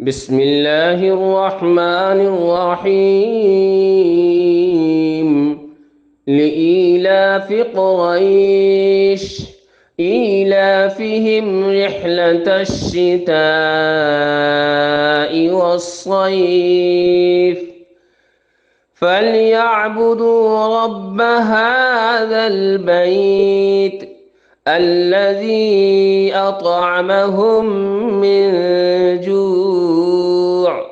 بسم الله الرحمن الرحيم. لإيلاف قريش إيلافهم رحلة الشتاء والصيف فليعبدوا رب هذا البيت الذي أطعمهم من جوع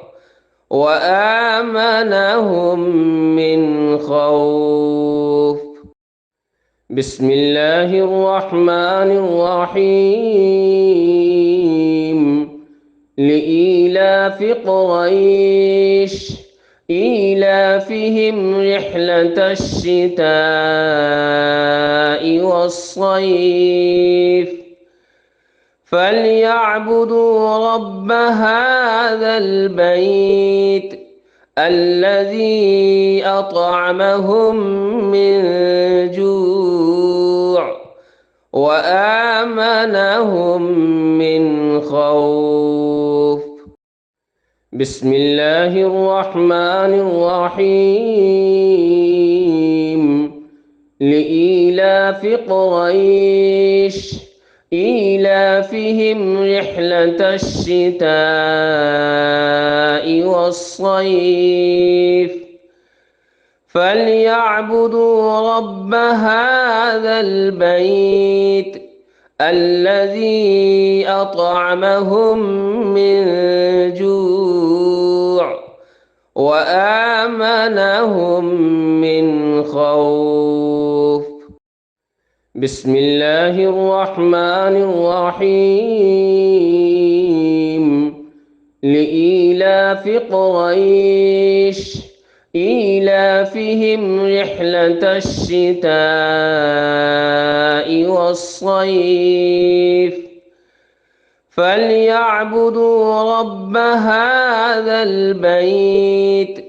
وآمنهم من خوف. بسم الله الرحمن الرحيم. لإيلاف قريش إيلافهم رحلة الشتاء والصيف فليعبدوا رب هذا البيت الذي أطعمهم من جوع وآمنهم من خوف. بسم الله الرحمن الرحيم. لإيلاف قريش إيلافهم رحلة الشتاء والصيف فليعبدوا رب هذا البيت الذي أطعمهم من جوع وآمنهم من خوف. بسم الله الرحمن الرحيم. لإيلاف قريش إيلافهم رحلة الشتاء والصيف فليعبدوا رب هذا البيت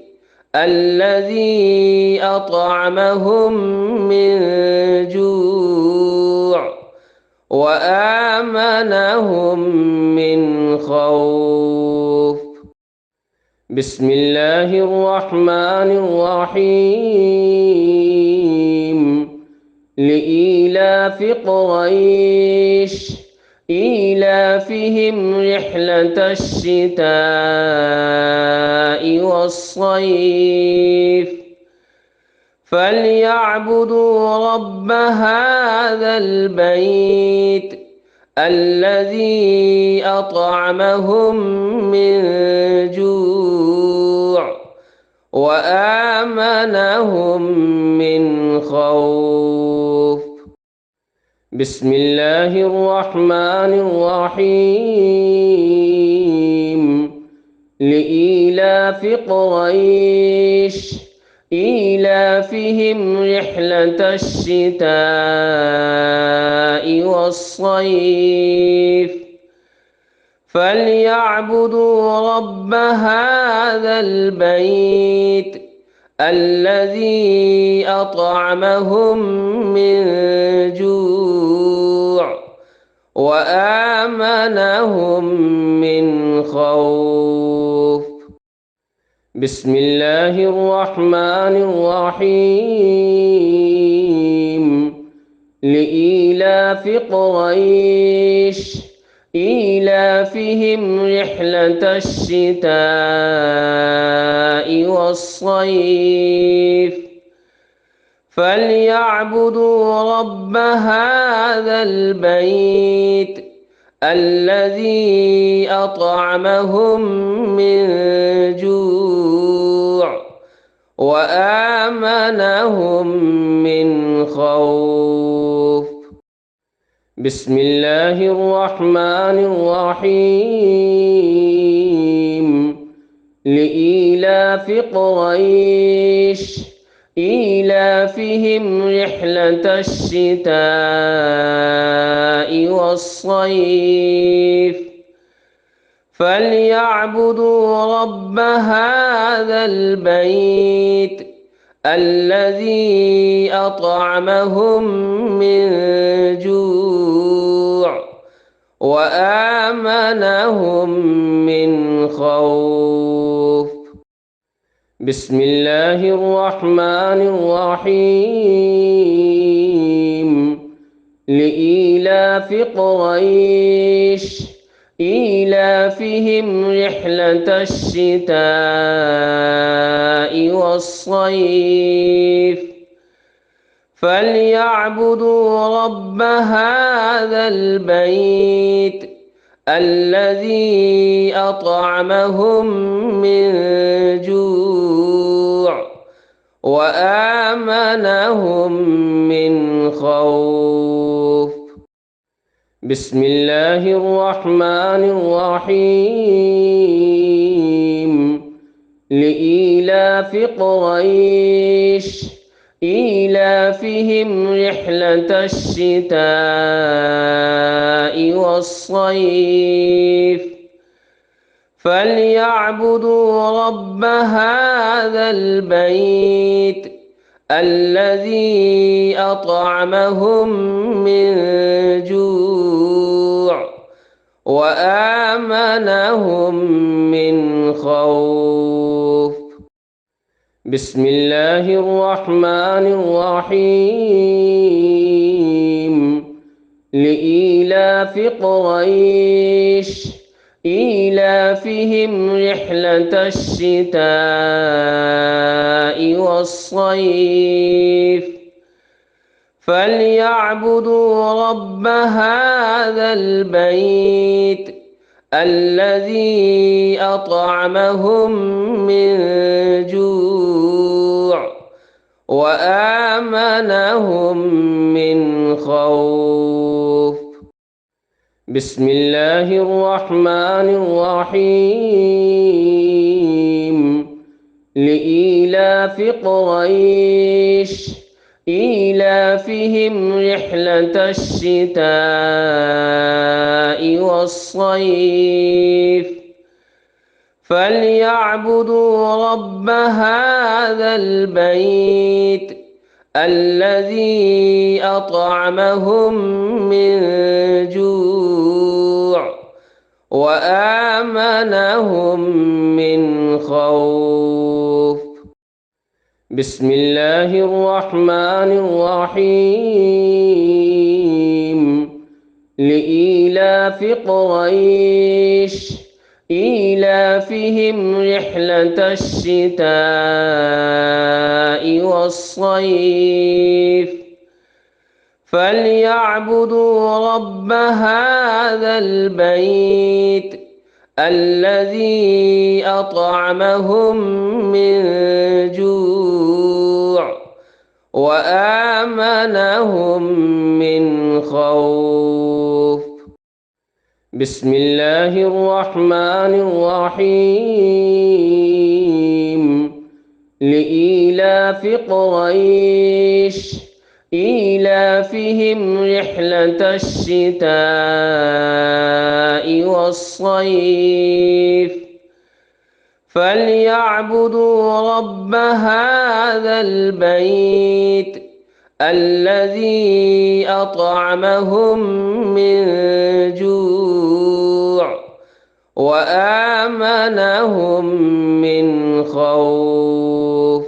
الذي أطعمهم من جوع وآمنهم من خوف. بسم الله الرحمن الرحيم. لإيلاف قريش إيلافهم رحلة الشتاء والصيف فليعبدوا رب هذا البيت الذي أطعمهم من جوع وآمنهم من خوف. بسم الله الرحمن الرحيم. لإيلاف قريش إيلافهم رحلة الشتاء والصيف فليعبدوا رب هذا البيت الذي أطعمهم من جوع وآمنهم من خوف. بسم الله الرحمن الرحيم. لإيلاف قريش إيلافهم رحلة الشتاء والصيف فليعبدوا رب هذا البيت الذي أطعمهم من جوع وآمنهم من خوف. بسم الله الرحمن الرحيم. لإيلاف قريش إيلافهم رحلة الشتاء والصيف فليعبدوا رب هذا البيت الذي أطعمهم من جوع وآمنهم من خوف. بسم الله الرحمن الرحيم. لإيلاف قريش إيلافهم رحلة الشتاء والصيف فليعبدوا رب هذا البيت الذي أطعمهم من جوع وآمنهم من خوف. بسم الله الرحمن الرحيم. لإيلاف قريش إيلافهم رحلة الشتاء والصيف فليعبدوا رب هذا البيت الذي أطعمهم من جوع وآمنهم من خوف. بسم الله الرحمن الرحيم. لإيلاف قريش إيلافهم رحلة الشتاء والصيف فليعبدوا رب هذا البيت الذي أطعمهم من جوع وآمنهم من خوف. بسم الله الرحمن الرحيم. لإيلاف قريش إيلافهم رحلة الشتاء والصيف فليعبدوا رب هذا البيت الذي أطعمهم من جوع وآمنهم من خوف. بسم الله الرحمن الرحيم. لإيلاف قريش إيلافهم رحلة الشتاء والصيف فليعبدوا رب هذا البيت الذي أطعمهم من جوع وآمنهم من خوف. بسم الله الرحمن الرحيم. لإيلاف قريش إيلافهم رحلة الشتاء والصيف فليعبدوا رب هذا البيت الذي أطعمهم من جوع وآمنهم من خوف.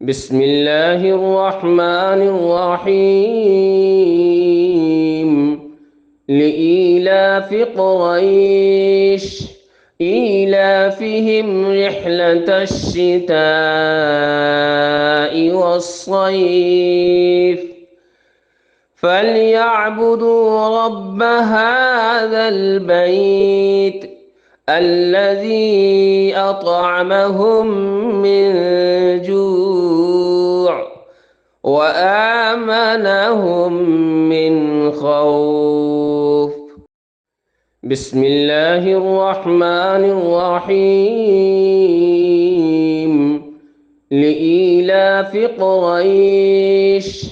بسم الله الرحمن الرحيم. لإيلاف قريش إيلافهم رحلة الشتاء والصيف فليعبدوا رب هذا البيت الذي أطعمهم من جوع وآمنهم من خوف. بسم الله الرحمن الرحيم. لإيلاف قريش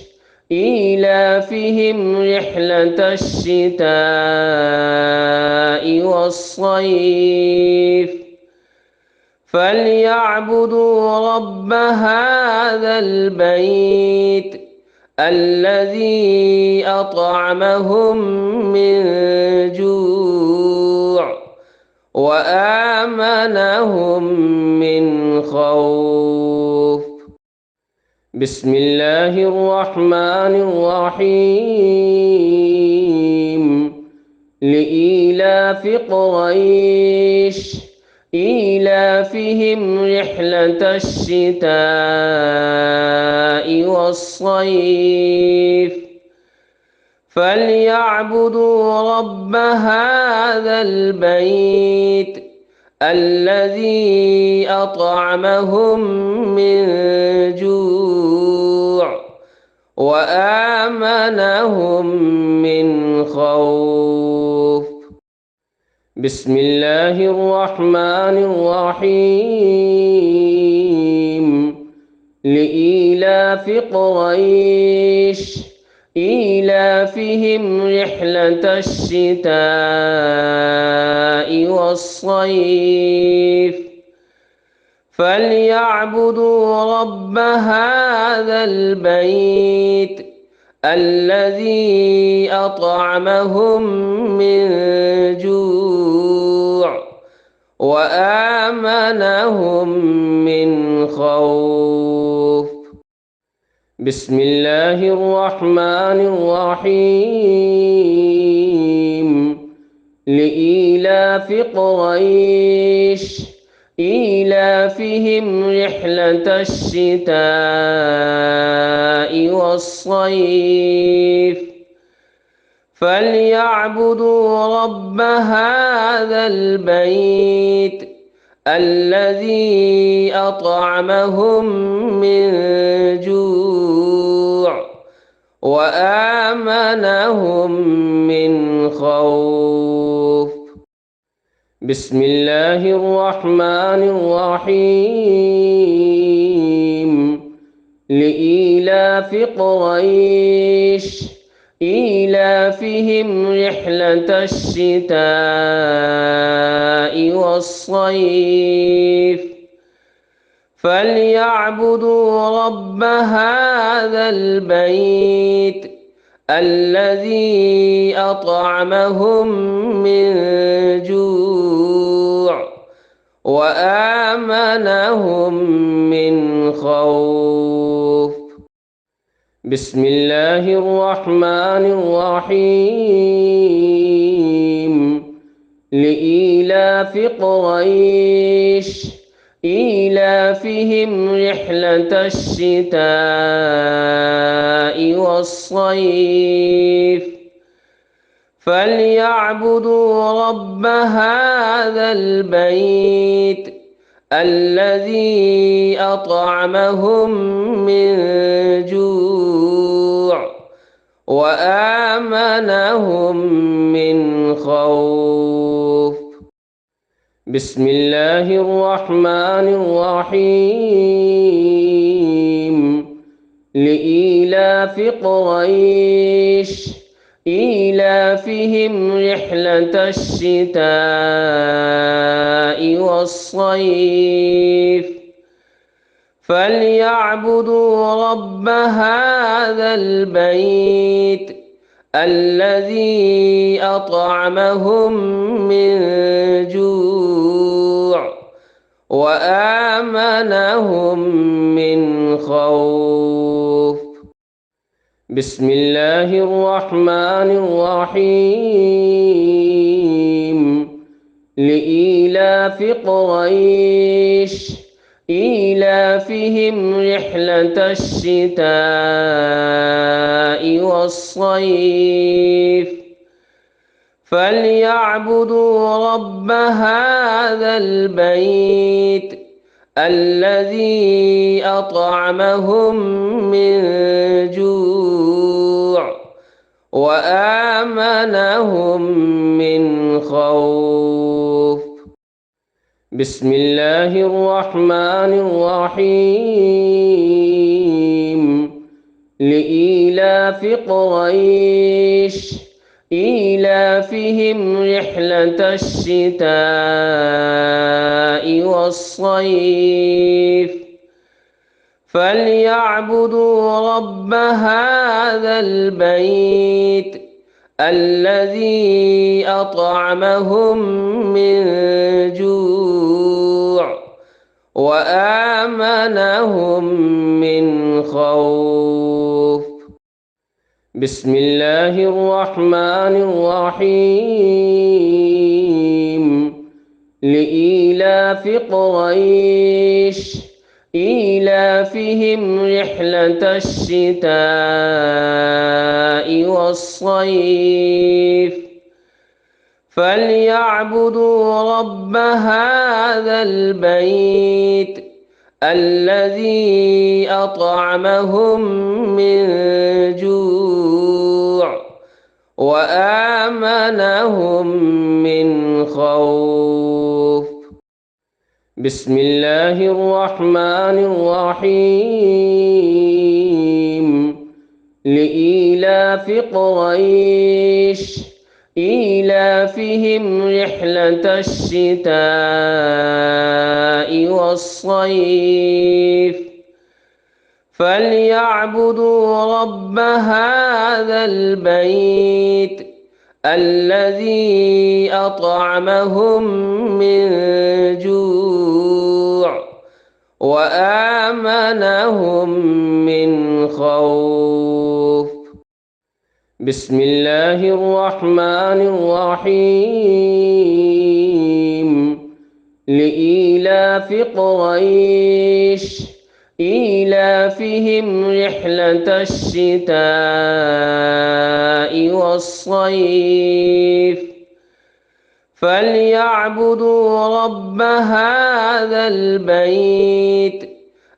إيلافهم رحلة الشتاء والصيف فليعبدوا رب هذا البيت الذي أطعمهم من جوع وآمنهم من خوف. بسم الله الرحمن الرحيم. لإيلاف قريش إيلافهم رحلة الشتاء والصيف فليعبدوا رب هذا البيت الذي أطعمهم من جوع وآمنهم من خوف. بسم الله الرحمن الرحيم. لإيلاف قريش إيلافهم رحلة الشتاء والصيف فليعبدوا رب هذا البيت الذي أطعمهم من جوع وآمنهم من خوف. بسم الله الرحمن الرحيم. لإيلاف قريش إيلافهم رحلة الشتاء والصيف فليعبدوا رب هذا البيت الذي أطعمهم من جوع وآمنهم من خوف. بسم الله الرحمن الرحيم. لإيلاف قريش إيلافهم رحلة الشتاء والصيف فليعبدوا رب هذا البيت الذي أطعمهم من جوع وآمنهم من خوف. بسم الله الرحمن الرحيم. لإيلاف قريش إيلافهم رحلة الشتاء والصيف فليعبدوا رب هذا البيت الذي أطعمهم من جوع وآمنهم من خوف. بسم الله الرحمن الرحيم. لإيلاف قريش إيلافهم رحلة الشتاء والصيف فليعبدوا رب هذا البيت الذي أطعمهم من جوع وآمنهم من خوف. بسم الله الرحمن الرحيم. لإيلاف قريش إيلافهم رحلة الشتاء والصيف فليعبدوا رب هذا البيت الذي أطعمهم من جوع وآمنهم من خوف. بسم الله الرحمن الرحيم. لإيلاف قريش إيلافهم رحلة الشتاء والصيف فليعبدوا رب هذا البيت الذي أطعمهم من جوع وآمنهم من خوف. بسم الله الرحمن الرحيم. لإيلاف قريش إيلافهم رحلة الشتاء والصيف فليعبدوا رب هذا البيت الذي أطعمهم من جوع وآمنهم من خوف. بسم الله الرحمن الرحيم. لإيلاف قريش إيلافهم رحلة الشتاء والصيف فليعبدوا رب هذا البيت الذي أطعمهم من جوع وآمنهم من خوف. بسم الله الرحمن الرحيم. لإيلاف قريش إيلافهم رحلة الشتاء والصيف فليعبدوا رب هذا البيت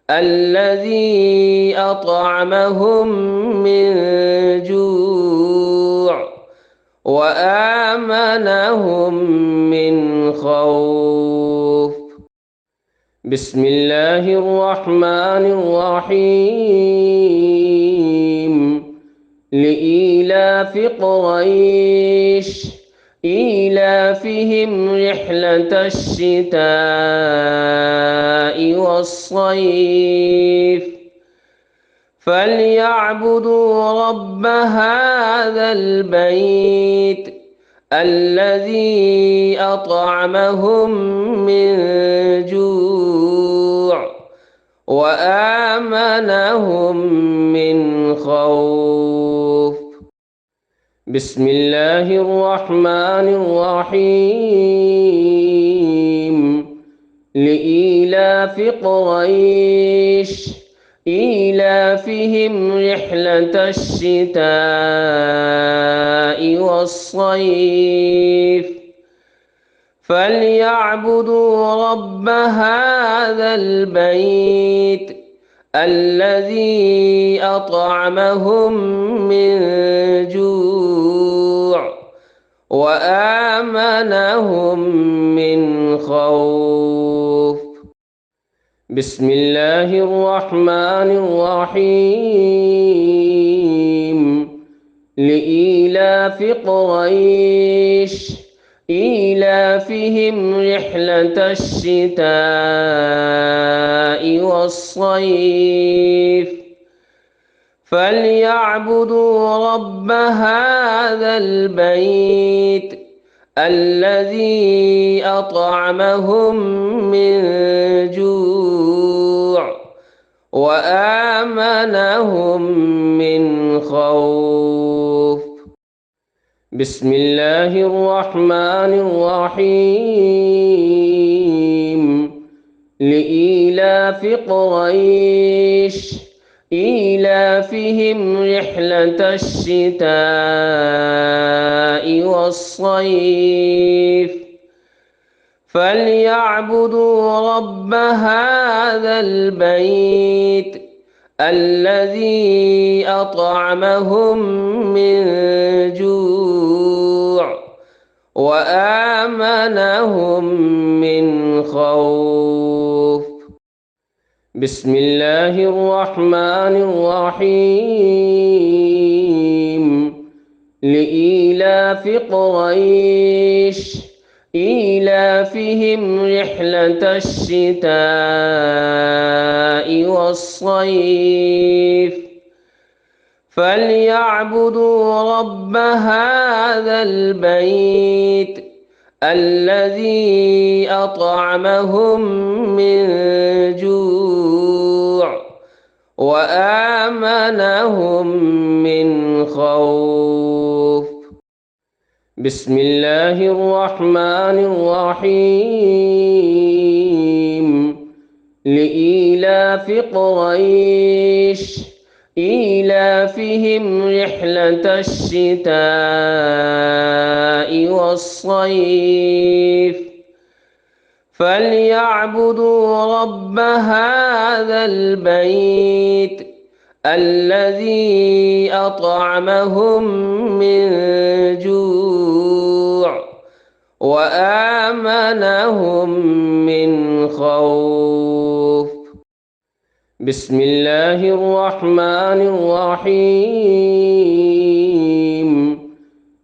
الذي أطعمهم من جوع وآمنهم من خوف. بسم الله الرحمن الرحيم. لإيلاف قريش إيلافهم رحلة الشتاء والصيف فليعبدوا رب هذا البيت الذي أطعمهم من جوع وآمنهم من خوف. بسم الله الرحمن الرحيم. لإيلاف قريش إيلافهم رحلة الشتاء والصيف فليعبدوا رب هذا البيت الذي أطعمهم من جوع وآمنهم من خوف. بسم الله الرحمن الرحيم. لإيلاف قريش إيلافهم رحلة الشتاء والصيف فليعبدوا رب هذا البيت الذي أطعمهم من جوع وآمنهم من خوف. بسم الله الرحمن الرحيم. لإيلاف قريش إيلافهم رحلة الشتاء والصيف فليعبدوا رب هذا البيت الذي أطعمهم من جوع وآمنهم من خوف. بسم الله الرحمن الرحيم. لإيلاف قريش إيلافهم رحلة الشتاء والصيف فليعبدوا رب هذا البيت الذي أطعمهم من جوع وآمنهم من خوف. بسم الله الرحمن الرحيم. لإيلاف قريش إيلافهم رحلة الشتاء والصيف فليعبدوا رب هذا البيت الذي أطعمهم من جوع وآمنهم من خوف. بسم الله الرحمن الرحيم.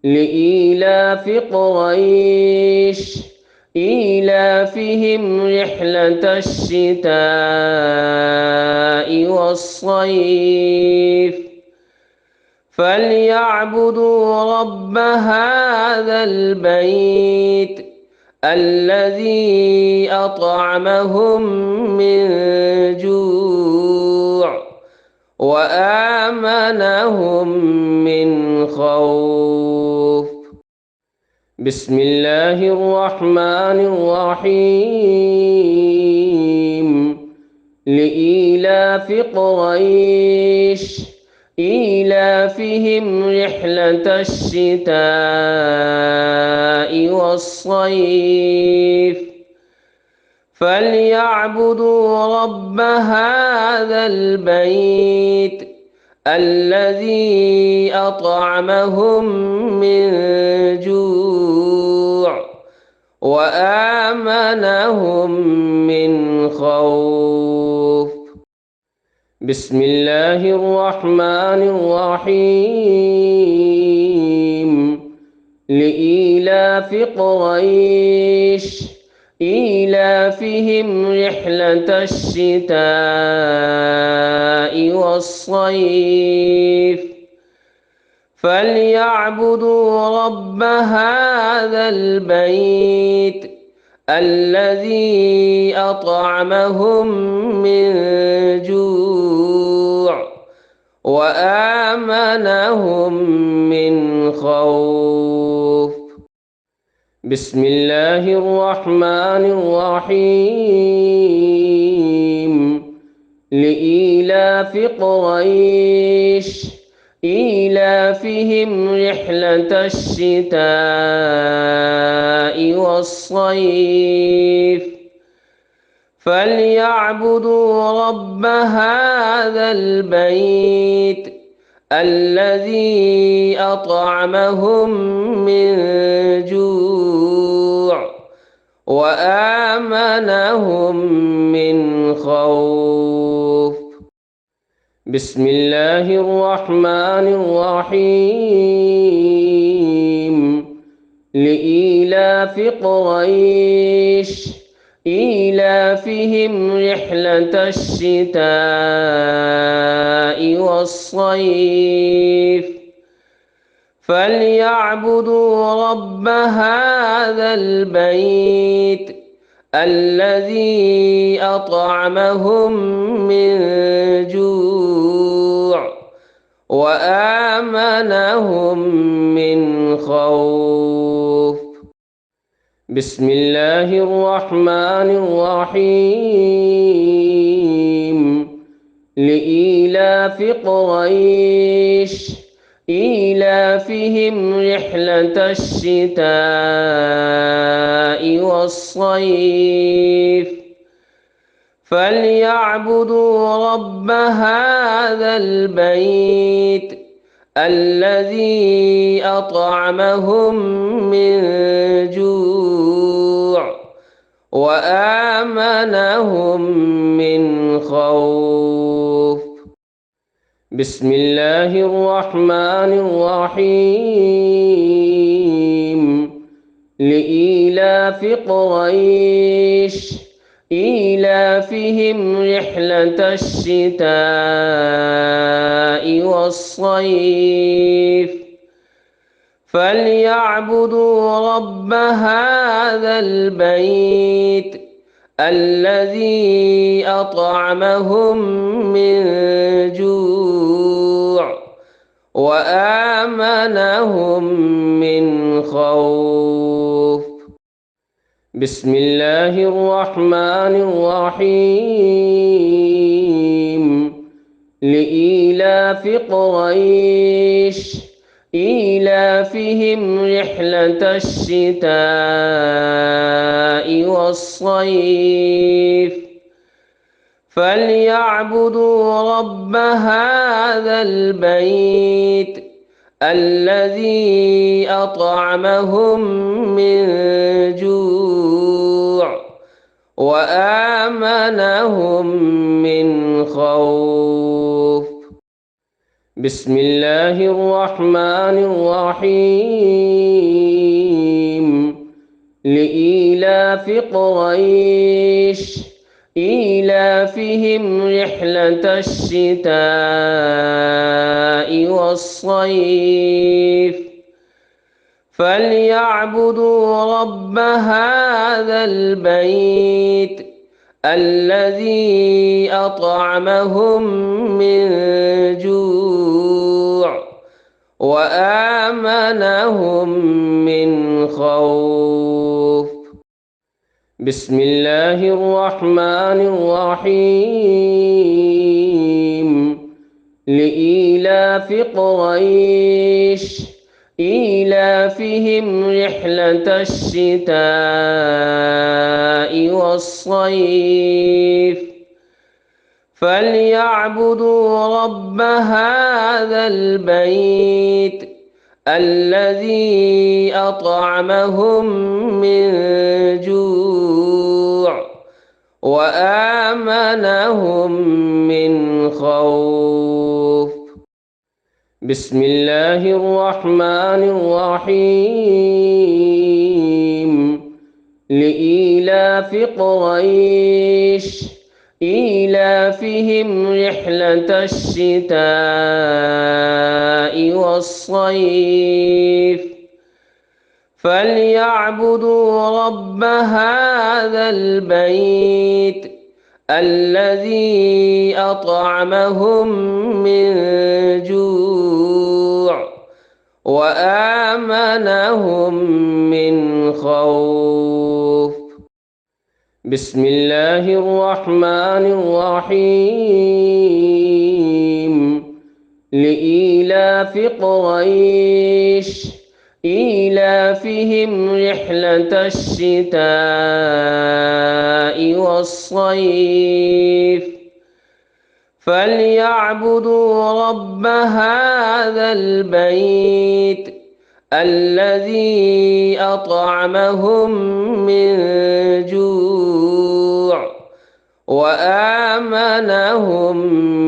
لإيلاف قريش إيلافهم رحلة الشتاء والصيف فليعبدوا رب هذا البيت الذي أطعمهم من جوع وآمنهم من خوف. بسم الله الرحمن الرحيم. لإيلاف قريش إيلافهم رحلة الشتاء والصيف فليعبدوا رب هذا البيت الذي أطعمهم من جوع وآمنهم من خوف. بسم الله الرحمن الرحيم. لإيلاف قريش إيلافهم رحلة الشتاء والصيف فليعبدوا رب هذا البيت الذي أطعمهم من جوع وآمنهم من خوف. بسم الله الرحمن الرحيم. لإيلاف قريش إيلافهم رحلة الشتاء والصيف فليعبدوا رب هذا البيت الذي أطعمهم من جوع وآمنهم من خوف. بسم الله الرحمن الرحيم. لإيلاف قريش إيلافهم رحلة الشتاء والصيف فليعبدوا رب هذا البيت الذي أطعمهم من جوع وآمنهم من خوف. بسم الله الرحمن الرحيم. لإيلاف قريش إيلافهم رحلة الشتاء والصيف فليعبدوا رب هذا البيت الذي أطعمهم من جوع وآمنهم من خوف. بسم الله الرحمن الرحيم. لإيلاف قريش إيلافهم رحلة الشتاء والصيف فليعبدوا رب هذا البيت الذي أطعمهم من جوع وآمنهم من خوف. بسم الله الرحمن الرحيم لإيلاف قريش إيلافهم رحلة الشتاء والصيف فليعبدوا رب هذا البيت الذي أطعمهم من جوع وآمنهم من خوف. بسم الله الرحمن الرحيم لإيلاف قريش إيلافهم رحلة الشتاء والصيف فليعبدوا رب هذا البيت الذي أطعمهم من جوع وآمنهم من خوف. بسم الله الرحمن الرحيم لإيلاف قريش إيلافهم رحلة الشتاء والصيف فليعبدوا رب هذا البيت الذي أطعمهم من جوع وآمنهم من خوف. بسم الله الرحمن الرحيم لإيلاف قريش إيلافهم رحلة الشتاء والصيف فليعبدوا رب هذا البيت الذي أطعمهم من جوع وآمنهم من خوف. بسم الله الرحمن الرحيم لإيلاف قريش إيلافهم رحلة الشتاء والصيف فليعبدوا رب هذا البيت الذي أطعمهم من جوع وآمنهم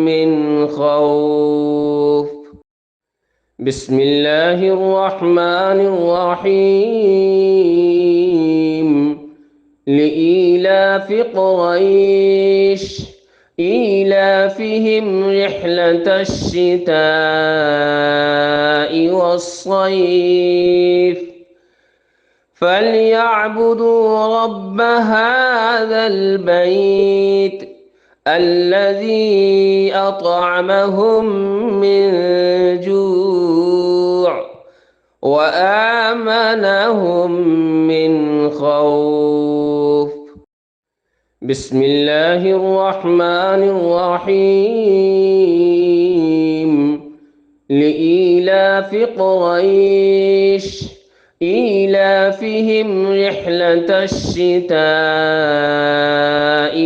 من خوف. بسم الله الرحمن الرحيم لإيلاف قريش إيلافهم رحلة الشتاء والصيف فليعبدوا رب هذا البيت الذي أطعمهم من جوع وآمنهم من خوف. بسم الله الرحمن الرحيم لإيلاف قريش إيلافهم رحلة الشتاء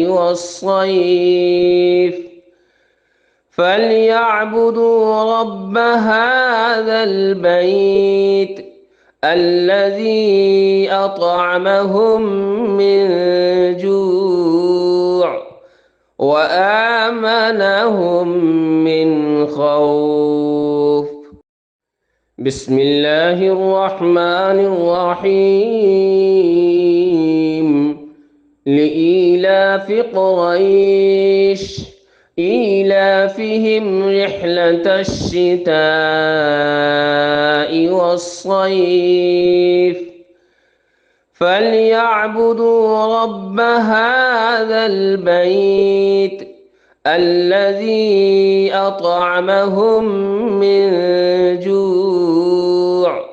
والصيف فليعبدوا رب هذا البيت الذي أطعمهم من جوع وآمنهم من خوف. بسم الله الرحمن الرحيم لإيلاف قريش إيلافهم رحلة الشتاء والصيف فليعبدوا رب هذا البيت الذي أطعمهم من جوع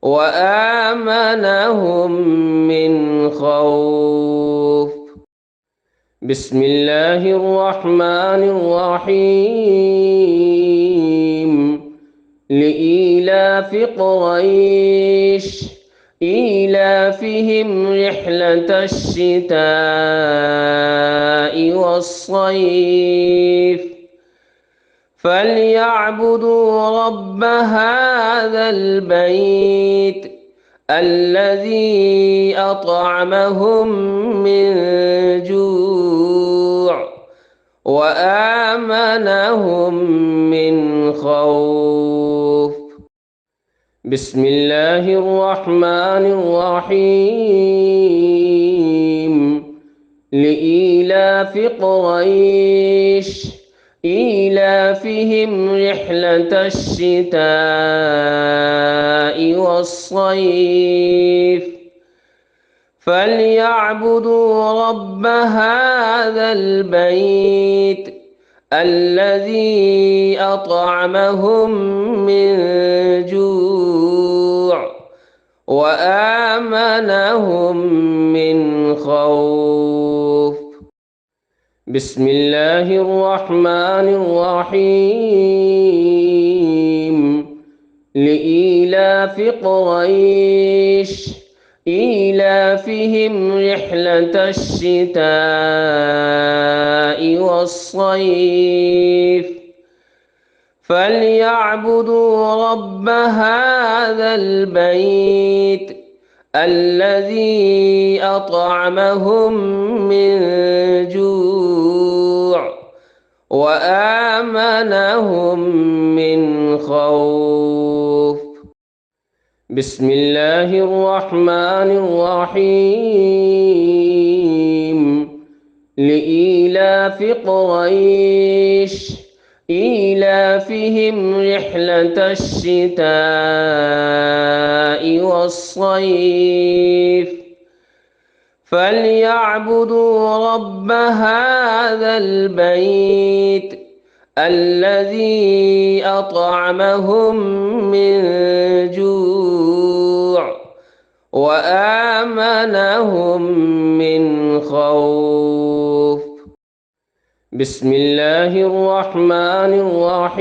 وآمنهم من خوف. بسم الله الرحمن الرحيم لإيلاف قريش إيلافهم رحلة الشتاء والصيف فليعبدوا رب هذا البيت الذي أطعمهم من جوع وآمنهم من خوف. بسم الله الرحمن الرحيم لإيلاف قريش إيلافهم رحلة الشتاء والصيف فليعبدوا رب هذا البيت الذي أطعمهم من جوع وآمنهم من خوف. بسم الله الرحمن الرحيم لإيلاف قريش إيلافهم رحلة الشتاء والصيف فليعبدوا رب هذا البيت الذي أطعمهم من جوع وآمنهم من خوف. بسم الله الرحمن الرحيم لإيلاف قريش إيلافهم رحلة الشتاء والصيف فليعبدوا رب هذا البيت الذي أطعمهم من جوع وآمنهم من خوف. بسم الله الرحمن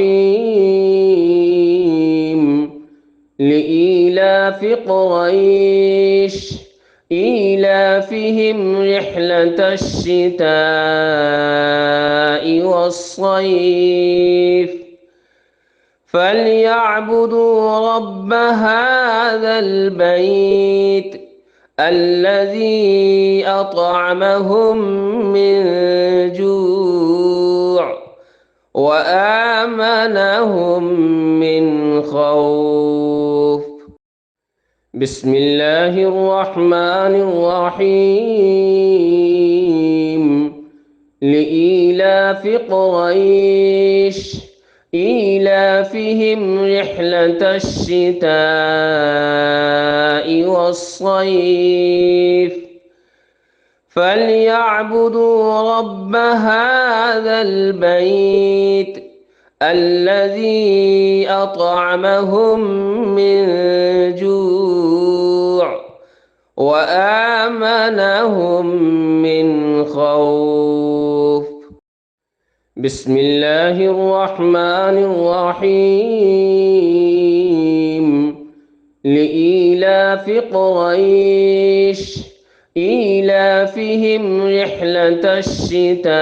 الرحيم لإيلاف قريش إيلافهم رحلة الشتاء والصيف فليعبدوا رب هذا البيت الذي أطعمهم من جوع وآمنهم من خوف. بسم الله الرحمن الرحيم لإيلاف قريش إيلافهم رحلة الشتاء والصيف فليعبدوا رب هذا البيت الذي أطعمهم من جوع وآمنهم من خوف. بسم الله الرحمن الرحيم لإيلاف قريش إيلافهم رحلة الشتاء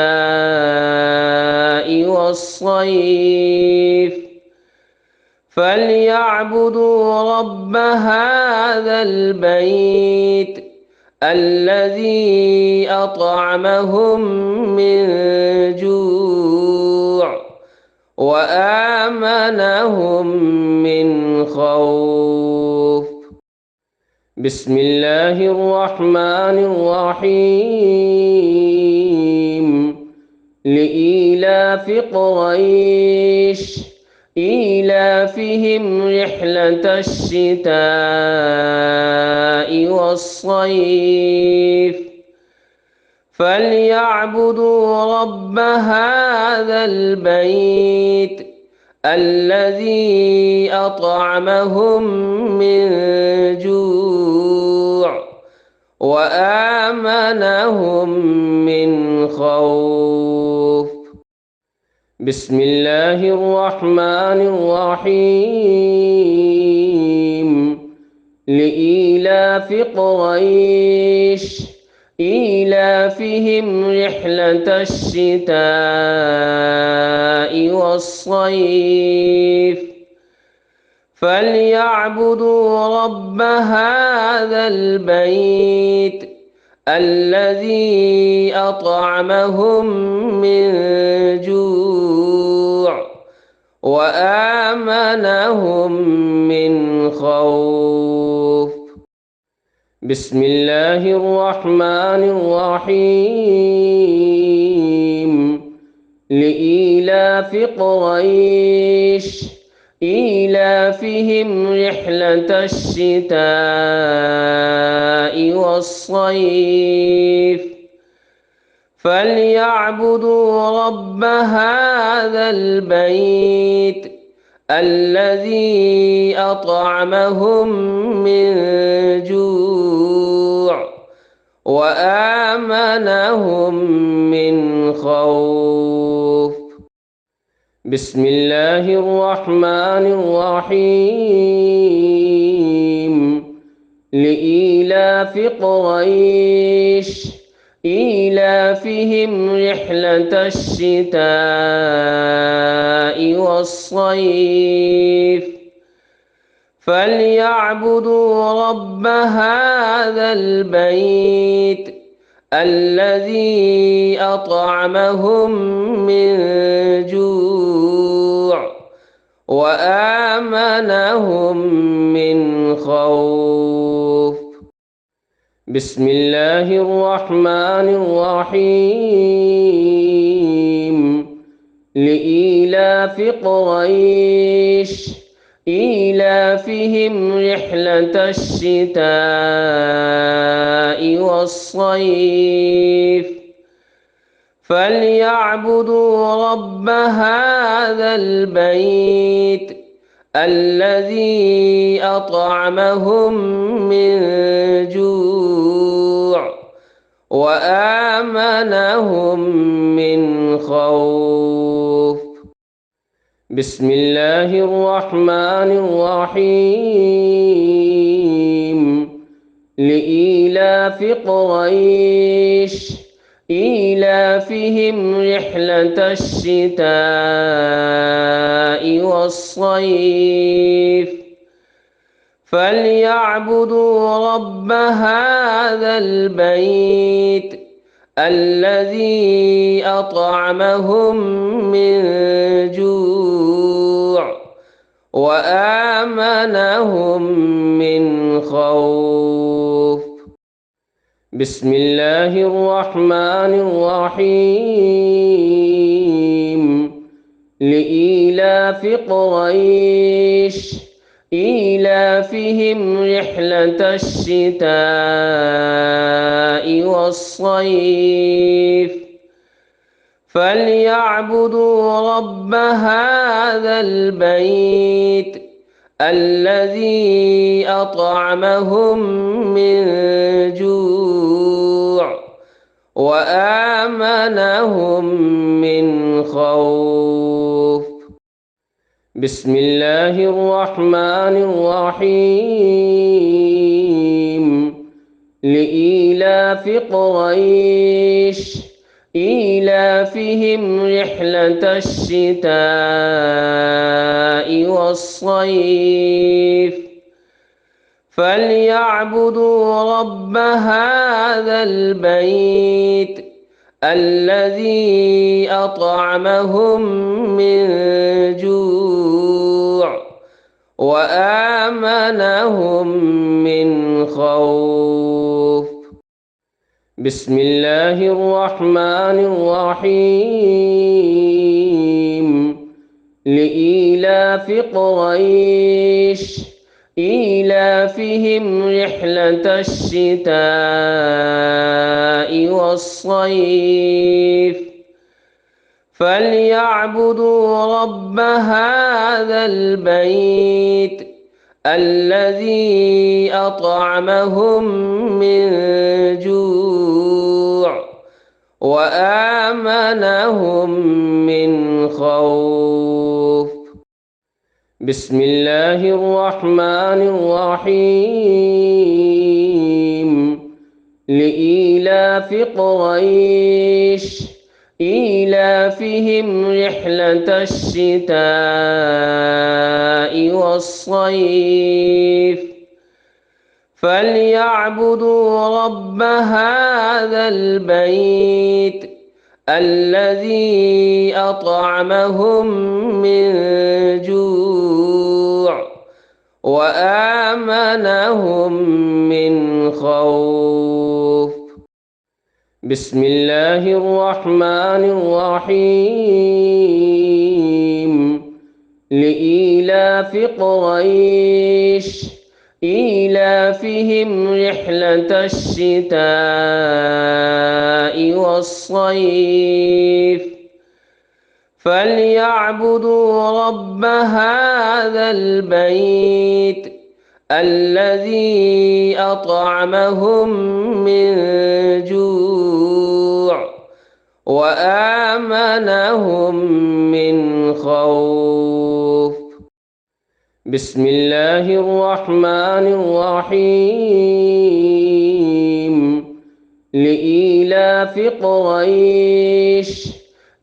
والصيف فليعبدوا رب هذا البيت الذي أطعمهم من جوع وآمنهم من خوف. بسم الله الرحمن الرحيم. لإيلاف قريش إيلافهم رحلة الشتاء والصيف فليعبدوا رب هذا البيت الذي أطعمهم من جوع وآمنهم من خوف. بسم الله الرحمن الرحيم. لإيلاف قريش إيلافهم رحلة الشتاء والصيف فليعبدوا رب هذا البيت الذي أطعمهم من جوع وآمنهم من خوف. بسم الله الرحمن الرحيم. لإيلاف قريش إيلافهم رحلة الشتاء والصيف فليعبدوا رب هذا البيت الذي أطعمهم من جوع وآمنهم من خوف. بسم الله الرحمن الرحيم. لإيلاف قريش إيلافهم رحلة الشتاء والصيف فليعبدوا رب هذا البيت الذي أطعمهم من جوع وآمنهم من خوف. بسم الله الرحمن الرحيم. لإيلاف قريش إيلافهم رحلة الشتاء والصيف فليعبدوا رب هذا البيت الذي أطعمهم من جوع وآمنهم من خوف. بسم الله الرحمن الرحيم. لإيلاف قريش إيلافهم رحلة الشتاء والصيف فليعبدوا رب هذا البيت الذي أطعمهم من جوع وآمنهم من خوف. بسم الله الرحمن الرحيم. لإيلاف قريش إيلافهم رحلة الشتاء والصيف فليعبدوا رب هذا البيت الذي أطعمهم من جوع وآمنهم من خوف. بسم الله الرحمن الرحيم. لإيلاف قريش إيلافهم رحلة الشتاء والصيف فليعبدوا رب هذا البيت الذي أطعمهم من جوع وآمنهم من خوف. بسم الله الرحمن الرحيم. لإيلاف قريش إيلافهم رحلة الشتاء والصيف فليعبدوا رب هذا البيت الذي أطعمهم من جوع وآمنهم من خوف. بسم الله الرحمن الرحيم. لإيلاف قريش إيلافهم رحلة الشتاء والصيف فليعبدوا رب هذا البيت الذي أطعمهم من جوع وآمنهم من خوف. بسم الله الرحمن الرحيم. لإيلاف قريش إيلافهم رحلة الشتاء والصيف فليعبدوا رب هذا البيت الذي أطعمهم من جوع وآمنهم من خوف. بسم الله الرحمن الرحيم. لإيلاف قريش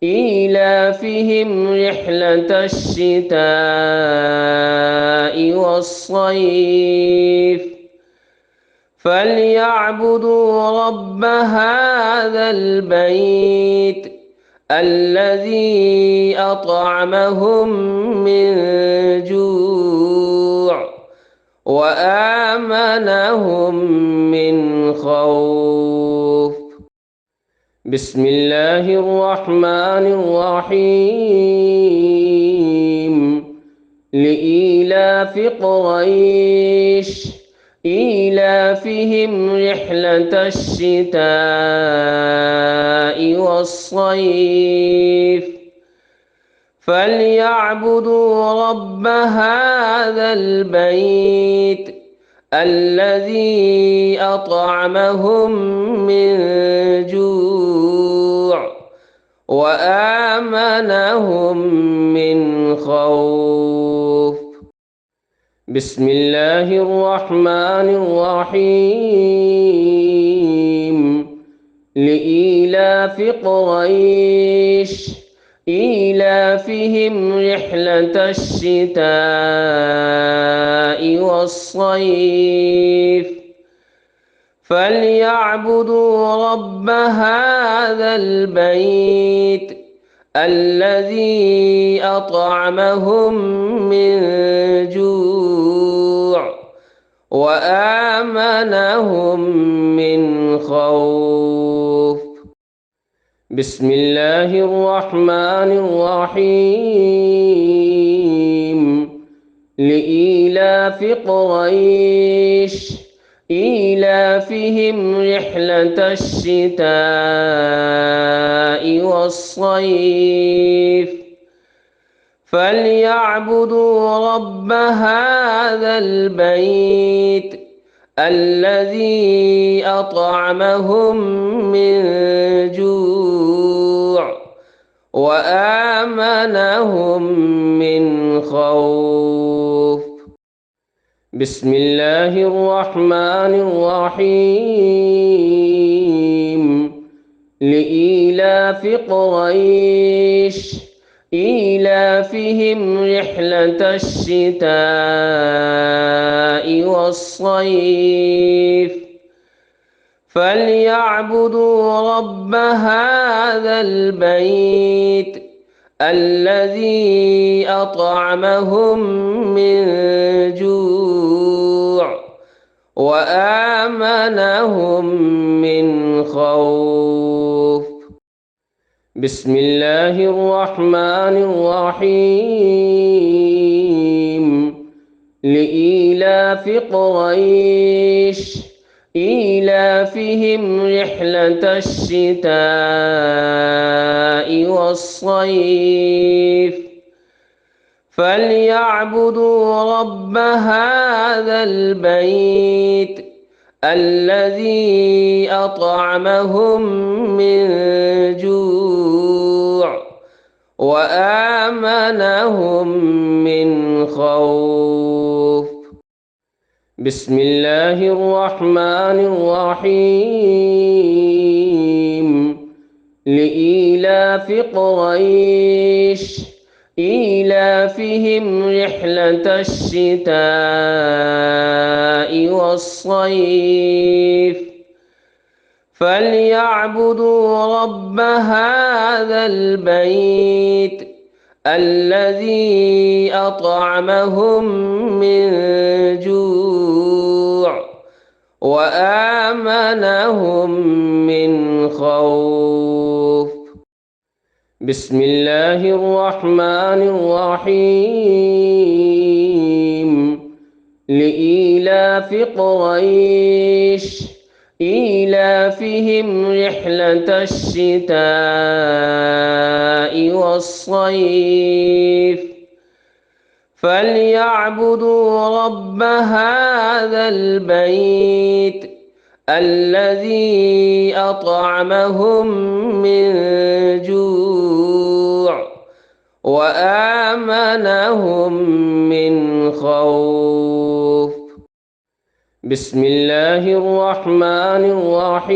إيلافهم رحلة الشتاء والصيف فليعبدوا رب هذا البيت الذي أطعمهم من جوع وآمنهم من خوف. بسم الله الرحمن الرحيم. لإيلاف قريش إيلافهم رحلة الشتاء والصيف فليعبدوا رب هذا البيت الذي أطعمهم من جوع وآمنهم من خوف. بسم الله الرحمن الرحيم. لإيلاف قريش إيلافهم رحلة الشتاء والصيف فليعبدوا رب هذا البيت الذي أطعمهم من جوع وآمنهم من خوف. بسم الله الرحمن الرحيم. لإيلاف قريش إيلافهم رحلة الشتاء والصيف فليعبدوا رب هذا البيت الذي أطعمهم من جوع وآمنهم من خوف. بسم الله الرحمن الرحيم. لإيلاف قريش إيلافهم رحلة الشتاء والصيف فليعبدوا رب هذا البيت الذي أطعمهم من جوع وآمنهم من خوف. بسم الله الرحمن الرحيم. لإيلاف قريش إيلافهم رحلة الشتاء والصيف فليعبدوا رب هذا البيت الذي أطعمهم من جوع وآمنهم من خوف. بسم الله الرحمن الرحيم. لإيلاف قريش إيلافهم رحلة الشتاء والصيف فليعبدوا رب هذا البيت الذي أطعمهم من جوع وآمنهم من خوف. بسم الله الرحمن الرحيم. لإيلاف قريش إيلافهم رحلة الشتاء والصيف فليعبدوا رب هذا البيت الذي أطعمهم من جوع وآمنهم من خوف. بسم الله الرحمن الرحيم.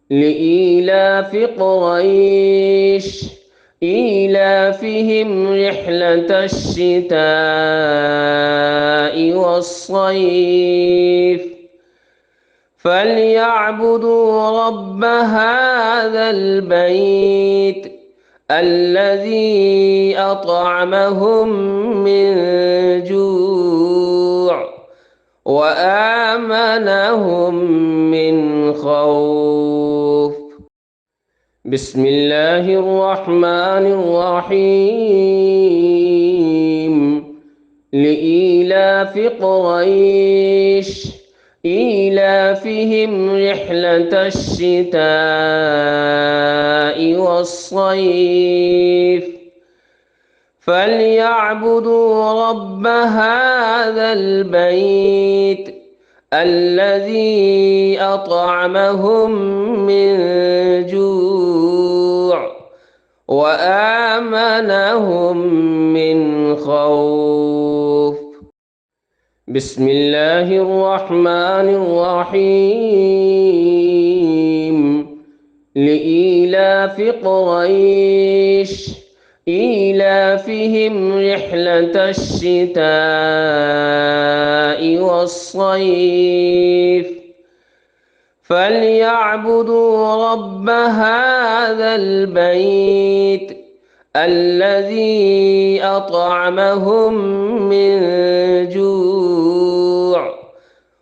لإيلاف قريش إيلافهم رحلة الشتاء والصيف فليعبدوا رب هذا البيت الذي أطعمهم من جوع وآمنهم من خوف. بسم الله الرحمن الرحيم. لإيلاف قريش إيلافهم رحلة الشتاء والصيف فليعبدوا رب هذا البيت الذي أطعمهم من جوع وآمنهم من خوف. بسم الله الرحمن الرحيم. لإيلاف قريش إيلافهم رحلة الشتاء والصيف فليعبدوا رب هذا البيت الذي أطعمهم من جوع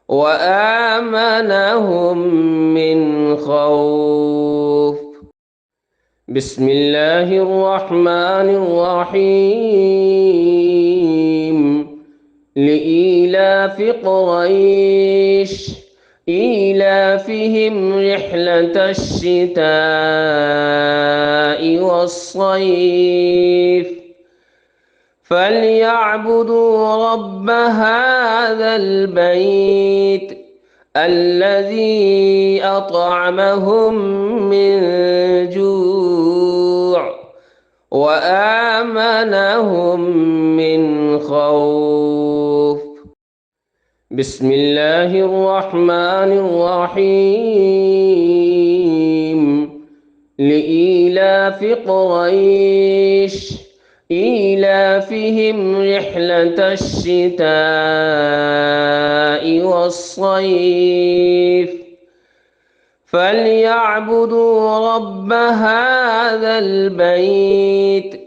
وآمنهم من خوف. بسم الله الرحمن الرحيم. لإيلاف قريش إيلافهم رحلة الشتاء والصيف فليعبدوا رب هذا البيت الذي أطعمهم من جوع وآمنهم من خوف. بسم الله الرحمن الرحيم. لإيلاف قريش إيلافهم رحلة الشتاء والصيف فليعبدوا رب هذا البيت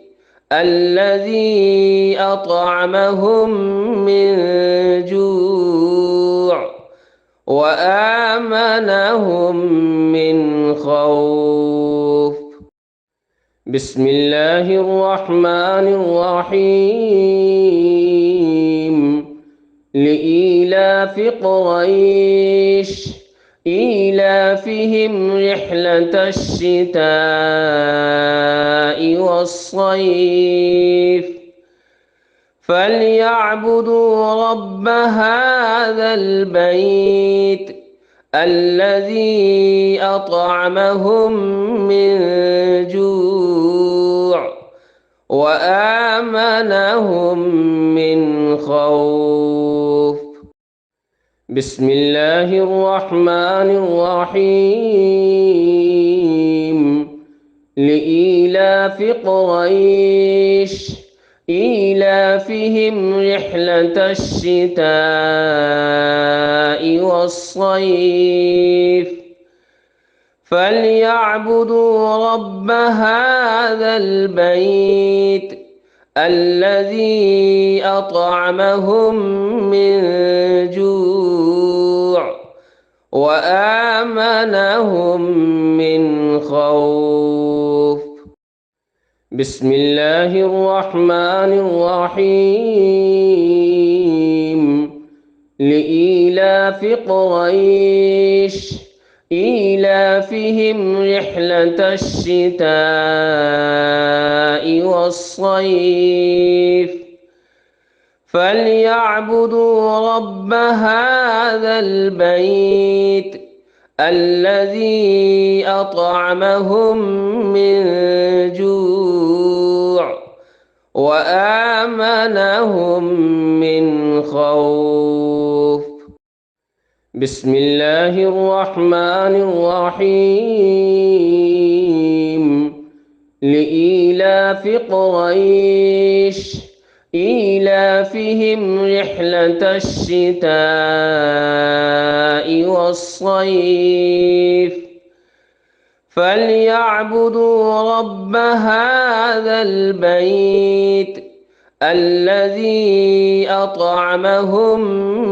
الذي أطعمهم من جوع وآمنهم من خوف. بسم الله الرحمن الرحيم. لإيلاف قريش إيلافهم رحلة الشتاء والصيف فليعبدوا رب هذا البيت الذي أطعمهم من جوع وآمنهم من خوف. بسم الله الرحمن الرحيم. لإيلاف قريش إيلافهم رحلة الشتاء والصيف فليعبدوا رب هذا البيت الذي أطعمهم من جوع وآمنهم من خوف. بسم الله الرحمن الرحيم. لإيلاف قريش إيلافهم رحلة الشتاء والصيف فليعبدوا رب هذا البيت الذي أطعمهم من جوع وآمنهم من خوف. بسم الله الرحمن الرحيم. لإيلاف قريش إيلافهم رحلة الشتاء والصيف فليعبدوا رب هذا البيت الذي أطعمهم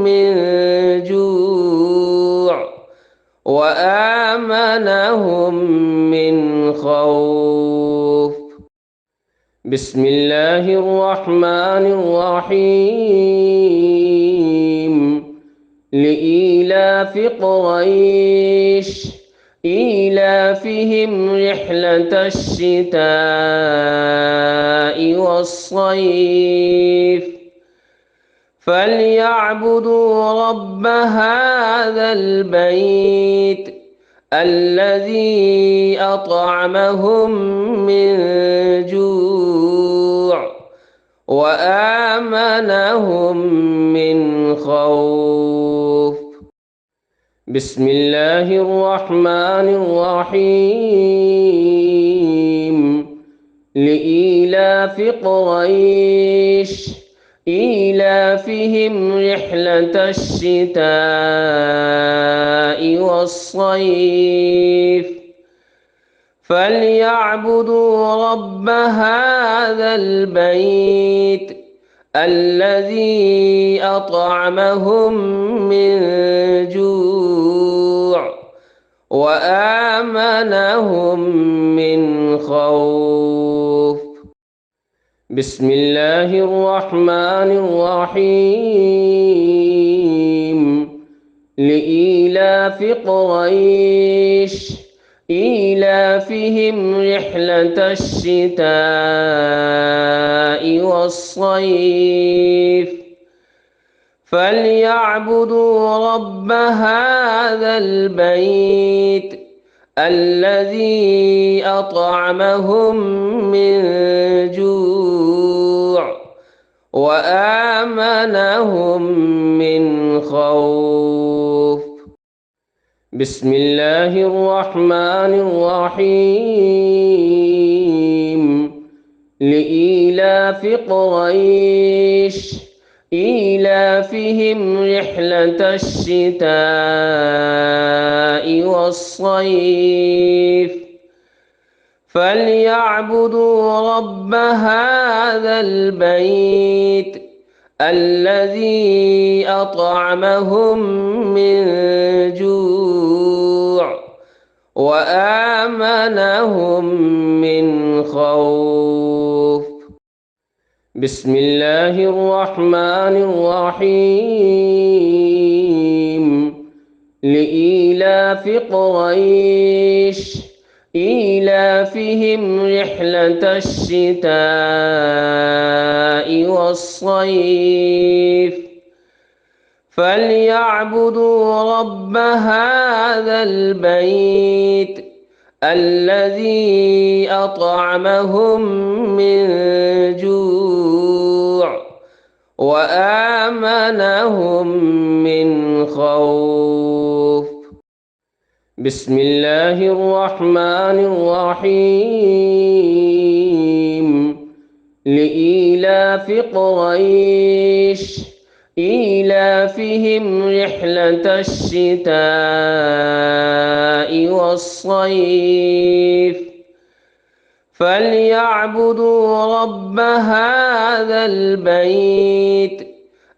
من جوع وآمنهم من خوف. بسم الله الرحمن الرحيم. لإيلاف قريش إيلافهم رحلة الشتاء والصيف فليعبدوا رب هذا البيت الذي أطعمهم من جوع وآمنهم من خوف. بسم الله الرحمن الرحيم. لإيلاف قريش إيلافهم رحلة الشتاء والصيف فليعبدوا رب هذا البيت الذي أطعمهم من جوع وآمنهم من خوف. بسم الله الرحمن الرحيم. لإيلاف قريش إيلافهم رحلة الشتاء والصيف فليعبدوا رب هذا البيت الذي أطعمهم من جوع وآمنهم من خوف. بسم الله الرحمن الرحيم. لإيلاف لإيلاف قريش إيلافهم رحلة الشتاء والصيف فليعبدوا رب هذا البيت الذي أطعمهم من جوع وآمنهم من خوف. بسم الله الرحمن الرحيم لإيلاف قريش إيلافهم رحلة الشتاء والصيف فليعبدوا رب هذا البيت الذي أطعمهم من جوع وآمنهم من خوف. بسم الله الرحمن الرحيم لإيلاف قريش إيلافهم رحلة الشتاء والصيف فليعبدوا رب هذا البيت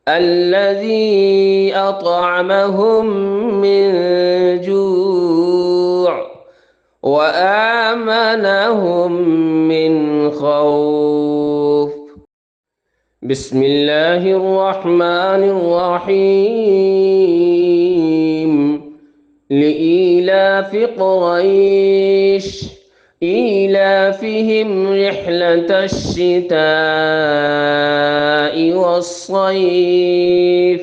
الذي أطعمهم من جوع وآمنهم من خوف. بسم الله الرحمن الرحيم لإيلاف قريش إيلافهم رحلة الشتاء والصيف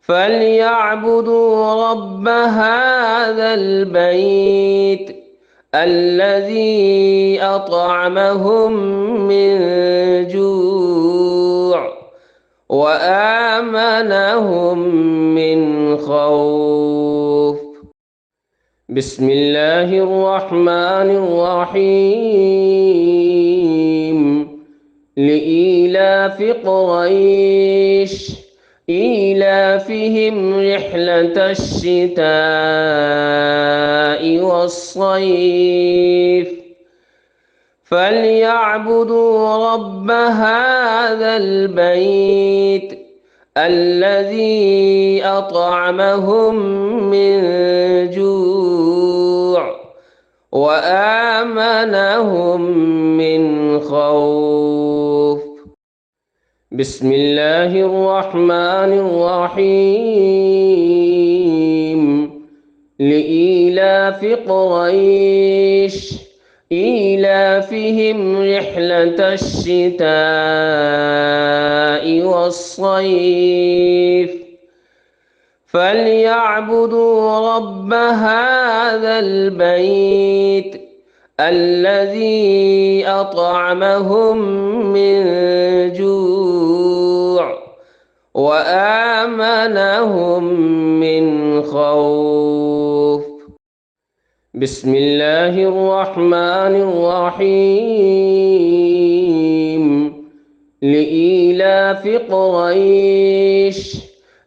فليعبدوا رب هذا البيت الذي أطعمهم من جوع وآمنهم من خوف. بسم الله الرحمن الرحيم لإيلاف قريش إيلافهم رحلة الشتاء والصيف فليعبدوا رب هذا البيت الذي أطعمهم من جوع وآمنهم من خوف. بسم الله الرحمن الرحيم لإيلاف قريش إيلافهم رحلة الشتاء والصيف فليعبدوا رب هذا البيت الذي أطعمهم من جوع وآمنهم من خوف. بسم الله الرحمن الرحيم لإيلاف قريش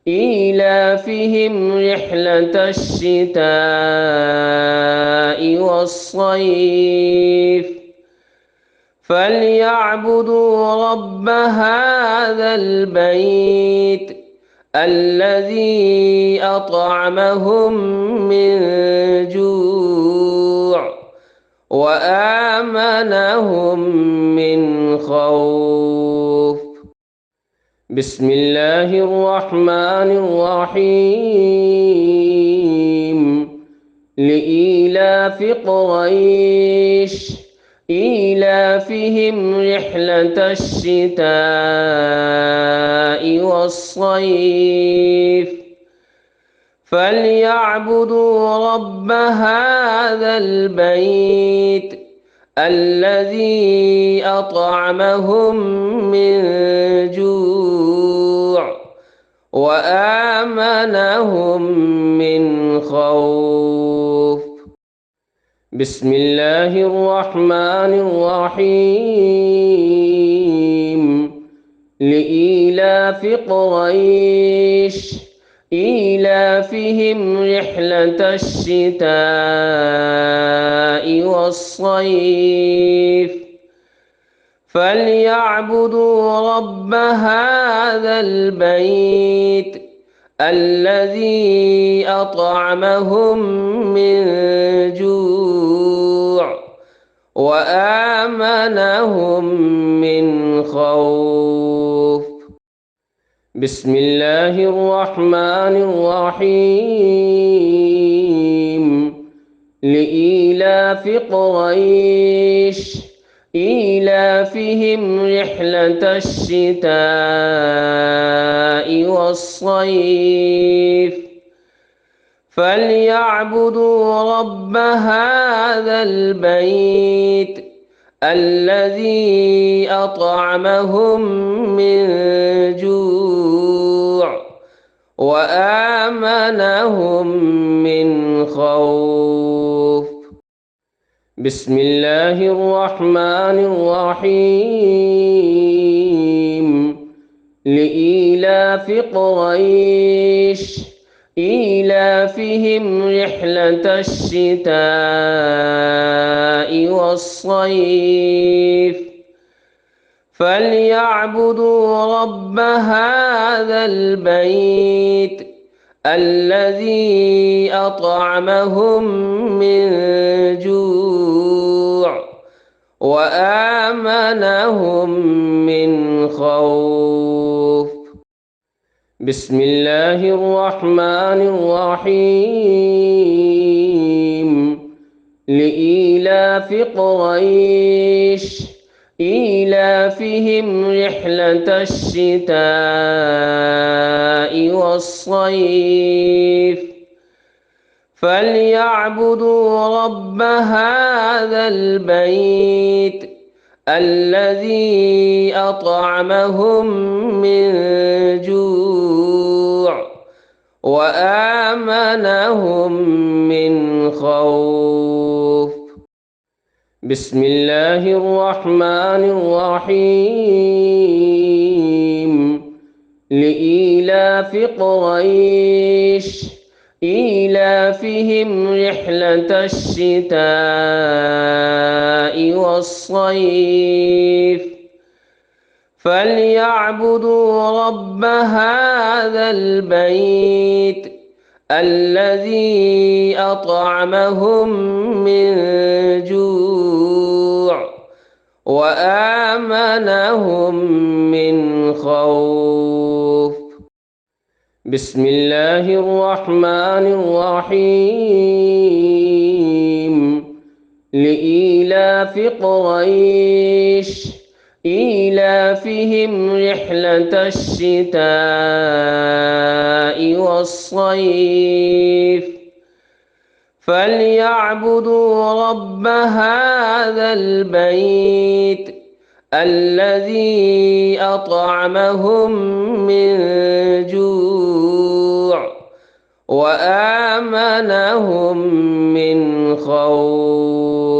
إيلافهم رحلة الشتاء والصيف فليعبدوا رب هذا البيت الذي أطعمهم من جوع وآمنهم من خوف. بسم الله الرحمن الرحيم لإيلاف قريش إيلافهم رحلة الشتاء والصيف فليعبدوا رب هذا البيت الذي أطعمهم من جوع وآمنهم من خوف. بسم الله الرحمن الرحيم لإيلاف قريش إيلافهم رحلة الشتاء والصيف فليعبدوا رب هذا البيت الذي أطعمهم من جوع وآمنهم من خوف. بسم الله الرحمن الرحيم لإيلاف قريش إيلافهم رحلة الشتاء والصيف فليعبدوا رب هذا البيت الذي أطعمهم من جوع وآمنهم من خوف. بسم الله الرحمن الرحيم لإيلاف قريش إيلافهم رحلة الشتاء والصيف فليعبدوا رب هذا البيت الذي أطعمهم من جوع وآمنهم من خوف. بسم الله الرحمن الرحيم لإيلاف قريش إيلافهم رحلة الشتاء والصيف فليعبدوا رب هذا البيت الذي أطعمهم من جوع وآمنهم من خوف. بسم الله الرحمن الرحيم لإيلاف قريش إيلافهم رحلة الشتاء والصيف فليعبدوا رب هذا البيت الذي أطعمهم من جوع وآمنهم من خوف. بسم الله الرحمن الرحيم لإيلاف قريش إيلافهم رحلة الشتاء والصيف فليعبدوا رب هذا البيت الذي أطعمهم من جوع وآمنهم من خوف.